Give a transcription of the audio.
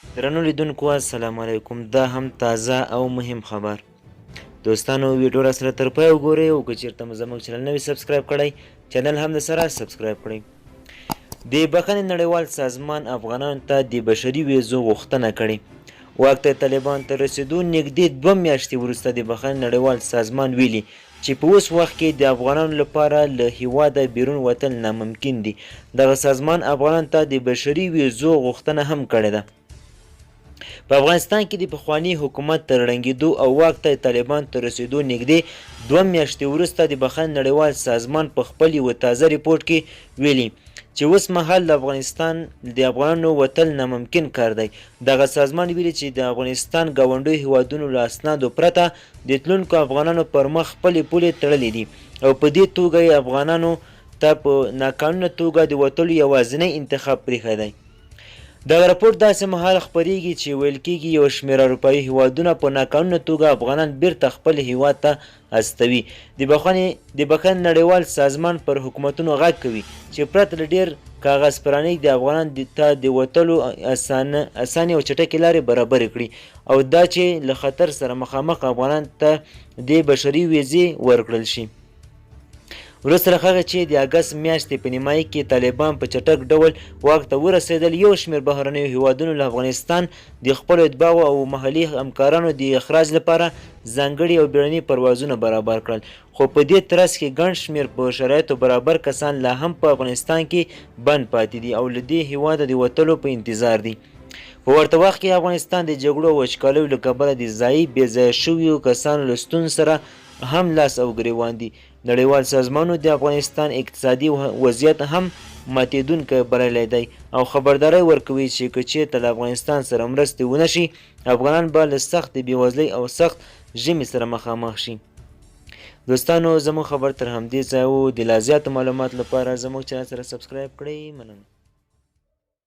درنو لیدونکو السلام علیکم. دا هم تازه او مهم خبر. دوستانو ویډیو را سره تر پای وګورئ او که چېرته مو زموږ چینل نه وي سبسکرایب کړی چینل هم د سره سبسکرایب کړئ. د بښنې نړیوال سازمان افغانانو ته د بشري ویزو غوښتنه کړې. واک ته طالبان ته رسېدو نږدې 2 میاشتې وروسته د بښنې نړیوال سازمان ویلي چې په اوس وخت کې د افغانانو لپاره له هیواده بیرون وتل ناممکن دي. دغه سازمان افغانانو ته د بشري ویزو غوښتنه هم کړې ده. په افغانستان کې د پخواني حکومت تر ړنګېدو او واک ته طالبان ته رسېدو نږدې 2 میاشتې وروسته د بښنې نړیوال سازمان په خپل یوه تازه ریپورټ کې ویلي چې اوس مهال د افغانستان د افغانانو وتل ناممکن کار دی. دغه سازمان ویلي چې د افغانستان ګاونډیو هیوادونو له اسنادو پرته د تلونکو افغانانو پر مخ خپلې پولې تړلې دي او په دې توګه یې افغانانو ته په ناقانونه توګه د وتلو یوازینی انتخاب پرېښی دی. دغه راپور داسې مهال خپریږي چې ویل کېږي یو شمېر اروپایي هیوادونه په ناقانونه توګه افغانان بیرته خپل هیواد ته استوي. د بښنې نړیوال سازمان پر حکومتونو غږ کوي چې پرته له ډېر کاغذ پرانۍ د افغانانو ته د وتلو اسانې او چټکې لارې برابرې کړي او دا چې له خطر سره مخامخ افغانانو ته د بشري ویزې ورکړل شي. وروسته له هغه چې د اګست میاشتې په نیمایي کې طالبان په چټک ډول واک ته ورسېدل، یو شمېر بهرنیو هیوادونو له افغانستان د خپلو اتباعو او محلي همکارانو د اخراج لپاره ځانګړي او بیړني پروازونه برابر کړل، خو په دې ترڅ کې ګڼ شمېر په شرایطو برابر کسان لا هم په افغانستان کې بند پاتې دي او له دې هیواده د وتلو په انتظار دي. په ورته وخت کې افغانستان د جګړو او وچکالیو له کبله د ځایي بې ځایه شویو کسانو له ستونزو سره هم لاس او ګریوان دي. نړیوال سازمانونو د افغانستان اقتصادي وضعیت هم ماتېدونکی بللی دی او خبرداری ورکوي چې که چېرته له افغانستان سره مرستې ونه شي، افغانان به له سختې بېوزلۍ او سخت ژمي سره مخامخ شي. دوستانو زموږ خبر تر همدې ځای و. د لا زیاتو معلوماتو لپاره زموږ چینل سره سبسکرایب کړئ. مننه.